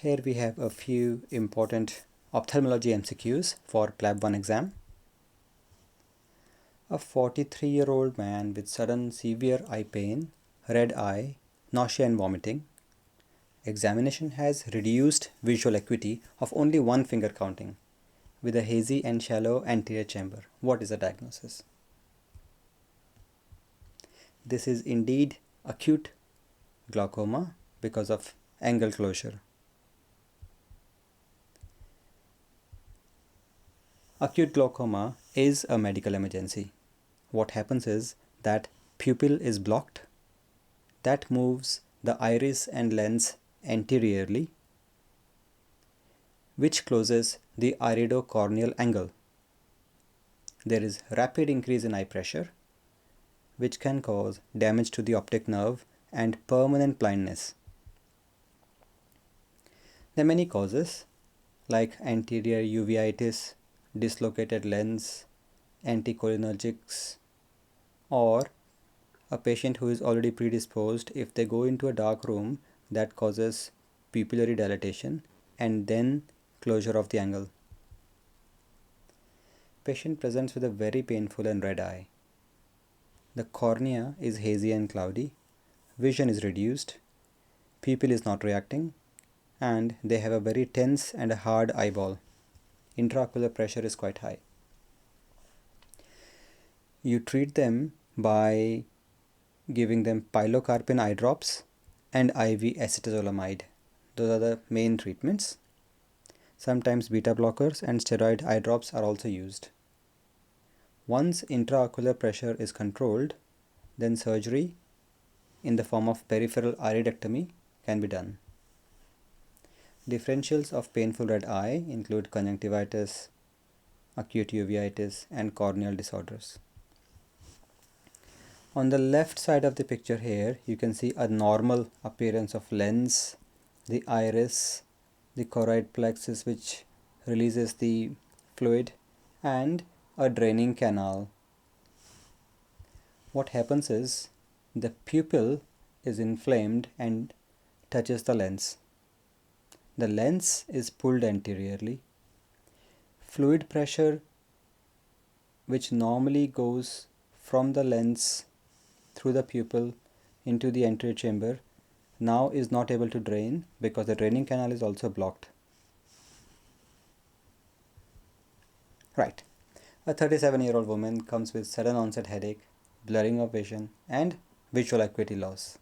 Here we have a few important ophthalmology MCQs for PLAB 1 exam. A 43-year-old man with sudden severe eye pain, red eye, nausea and vomiting. Examination has reduced visual acuity of only one finger counting with a hazy and shallow anterior chamber. What is the diagnosis? This is indeed acute glaucoma because of angle closure. Acute glaucoma is a medical emergency. What happens is that pupil is blocked. That moves the iris and lens anteriorly, which closes the iridocorneal angle. There is rapid increase in eye pressure, which can cause damage to the optic nerve and permanent blindness. There are many causes like anterior uveitis, dislocated lens, anticholinergics, or a patient who is already predisposed. If they go into a dark room, that causes pupillary dilatation and then closure of the angle. Patient presents with a very painful and red eye. The cornea is hazy and cloudy, vision is reduced, pupil is not reacting, and they have a very tense and a hard eyeball. Intraocular pressure is quite high. You treat them by giving them pilocarpine eye drops and IV acetazolamide. Those are the main treatments. Sometimes beta blockers and steroid eye drops are also used. Once intraocular pressure is controlled, then surgery in the form of peripheral iridectomy can be done. Differentials of painful red eye include conjunctivitis, acute uveitis, and corneal disorders. On the left side of the picture here, you can see a normal appearance of lens, the iris, the choroid plexus which releases the fluid, and a draining canal. What happens is the pupil is inflamed and touches the lens. The lens is pulled anteriorly. Fluid pressure, which normally goes from the lens through the pupil into the anterior chamber, now is not able to drain because the draining canal is also blocked. Right. A 37-year-old woman comes with sudden onset headache, blurring of vision, and visual acuity loss.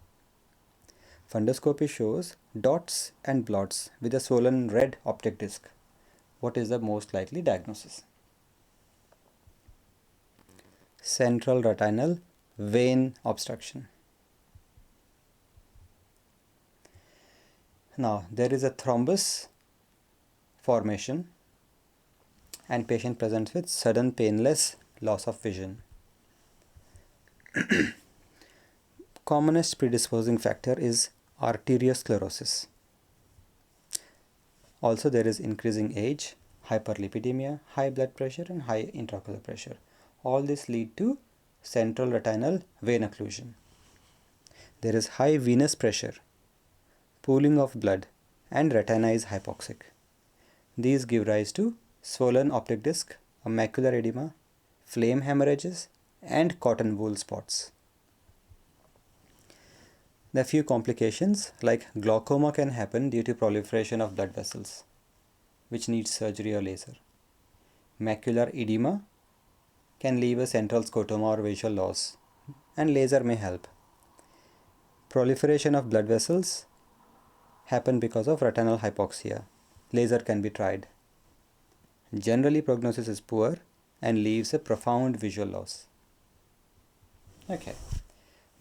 Fundoscopy shows dots and blots with a swollen red optic disc. What is the most likely diagnosis? Central retinal vein obstruction. Now, there is a thrombus formation and patient presents with sudden painless loss of vision. Commonest predisposing factor is arteriosclerosis. Also, there is increasing age, hyperlipidemia, high blood pressure, and high intraocular pressure. All this lead to central retinal vein occlusion. There is high venous pressure, pooling of blood, and retina is hypoxic. These give rise to swollen optic disc, a macular edema, flame hemorrhages, and cotton wool spots. There are few complications like glaucoma can happen due to proliferation of blood vessels, which needs surgery or laser. Macular edema can leave a central scotoma or visual loss, and laser may help. Proliferation of blood vessels happen because of retinal hypoxia. Laser can be tried. Generally, prognosis is poor and leaves a profound visual loss. Okay.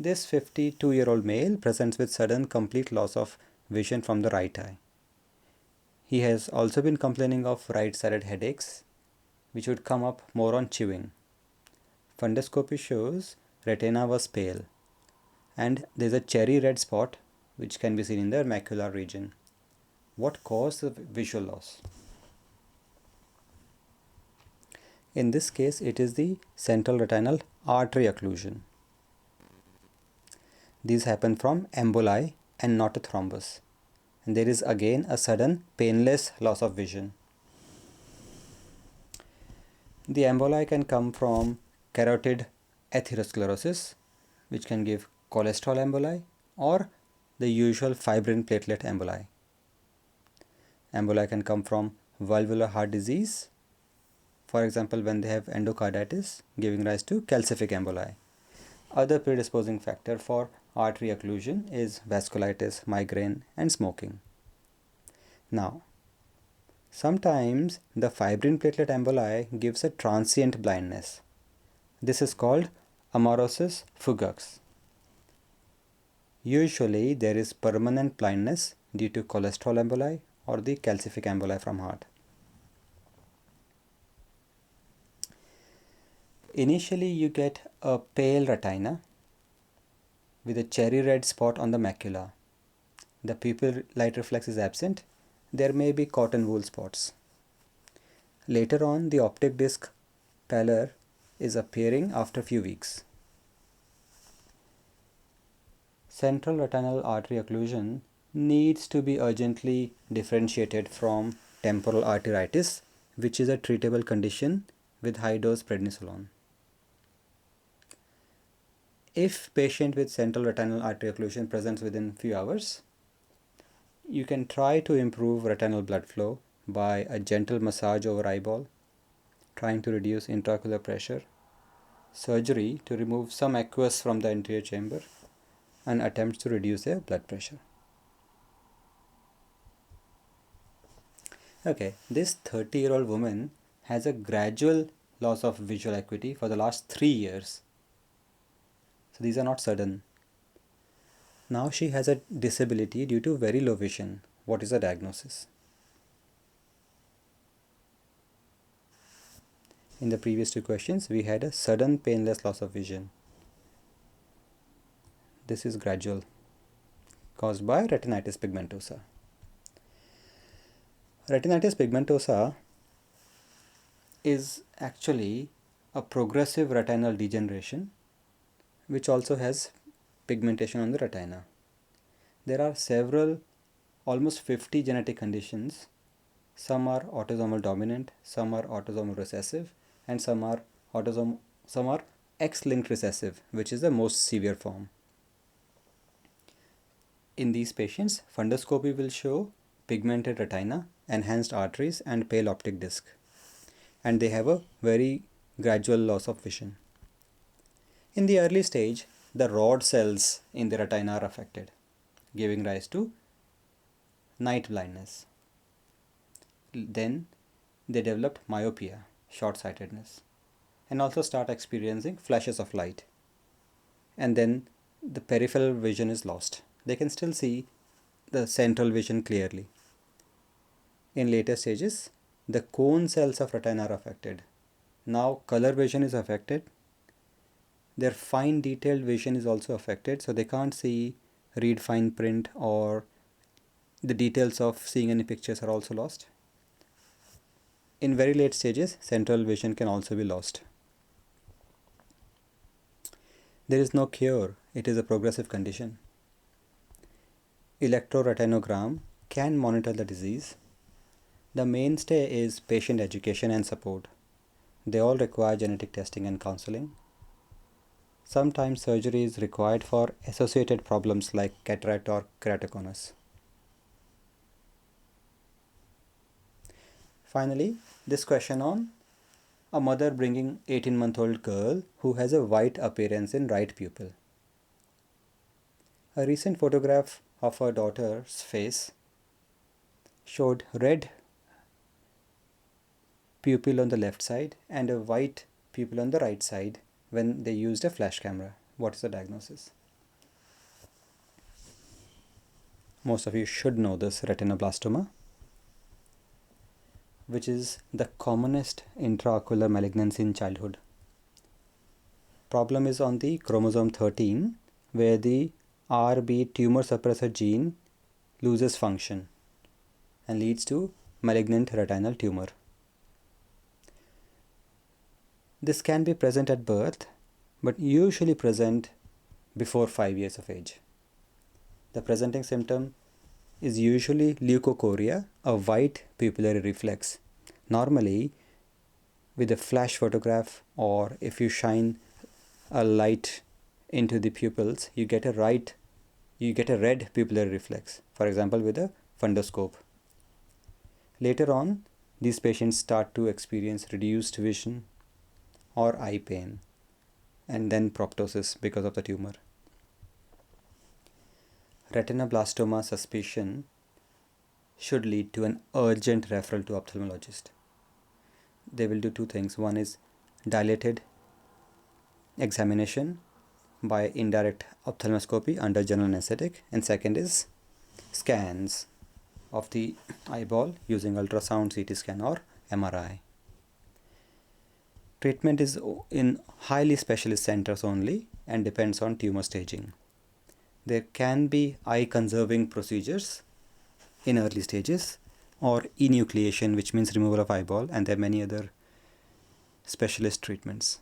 This 52-year-old male presents with sudden complete loss of vision from the right eye. He has also been complaining of right-sided headaches, which would come up more on chewing. Fundoscopy shows retina was pale, and there is a cherry red spot which can be seen in the macular region. What caused the visual loss? In this case, it is the central retinal artery occlusion. These happen from emboli and not a thrombus. there is again a sudden painless loss of vision. The emboli can come from carotid atherosclerosis, which can give cholesterol emboli, or the usual fibrin platelet emboli. Emboli can come from valvular heart disease, for example when they have endocarditis, giving rise to calcific emboli. Other predisposing factor for artery occlusion is vasculitis, migraine, and smoking. Now, sometimes the fibrin platelet emboli gives a transient blindness. This is called amaurosis fugax. Usually there is permanent blindness due to cholesterol emboli or the calcific emboli from heart. Initially you get a pale retina with a cherry red spot on the macula. The pupil light reflex is absent. There may be cotton wool spots. Later on, the optic disc pallor is appearing after a few weeks. Central retinal artery occlusion needs to be urgently differentiated from temporal arteritis, which is a treatable condition with high dose prednisolone. If patient with central retinal artery occlusion presents within few hours, you can try to improve retinal blood flow by a gentle massage over eyeball, trying to reduce intraocular pressure, surgery to remove some aqueous from the anterior chamber, and attempts to reduce their blood pressure. Okay, this 30-year-old woman has a gradual loss of visual acuity for the last 3 years. So these are not sudden. Now she has a disability due to very low vision. What is the diagnosis? In the previous two questions, we had a sudden painless loss of vision. This is gradual, caused by retinitis pigmentosa. Retinitis pigmentosa is actually a progressive retinal degeneration, which also has pigmentation on the retina. There are several, almost 50 genetic conditions. Some are autosomal dominant, some are autosomal recessive, and some are X-linked recessive, which is the most severe form. In these patients, fundoscopy will show pigmented retina, enhanced arteries, and pale optic disc, and they have a very gradual loss of vision. In the early stage, the rod cells in the retina are affected, giving rise to night blindness. Then they develop myopia, short-sightedness, and also start experiencing flashes of light. And then the peripheral vision is lost. They can still see the central vision clearly. In later stages, the cone cells of retina are affected. Now color vision is affected. Their fine detailed vision is also affected, so they can't read fine print, or the details of seeing any pictures are also lost. In very late stages, central vision can also be lost. There is no cure. It is a progressive condition. Electroretinogram can monitor the disease. The mainstay is patient education and support. They all require genetic testing and counseling. Sometimes surgery is required for associated problems like cataract or keratoconus. Finally, this question on a mother bringing 18-month-old girl who has a white appearance in right pupil. A recent photograph of her daughter's face showed red pupil on the left side and a white pupil on the right side when they used a flash camera. What is the diagnosis? Most of you should know this retinoblastoma, which is the commonest intraocular malignancy in childhood. Problem is on the chromosome 13, where the RB tumor suppressor gene loses function and leads to malignant retinal tumor. This can be present at birth, but usually present before 5 years of age. The presenting symptom is usually leukocoria, a white pupillary reflex. Normally, with a flash photograph, or if you shine a light into the pupils, you get a red pupillary reflex, for example with a fundoscope. Later on, these patients start to experience reduced vision or eye pain, and then proptosis because of the tumor. Retinoblastoma suspicion should lead to an urgent referral to ophthalmologist. They will do two things. One is dilated examination by indirect ophthalmoscopy under general anesthetic, and second is scans of the eyeball using ultrasound, CT scan or MRI. Treatment is in highly specialist centers only and depends on tumor staging. There can be eye conserving procedures in early stages, or enucleation, which means removal of eyeball, and there are many other specialist treatments.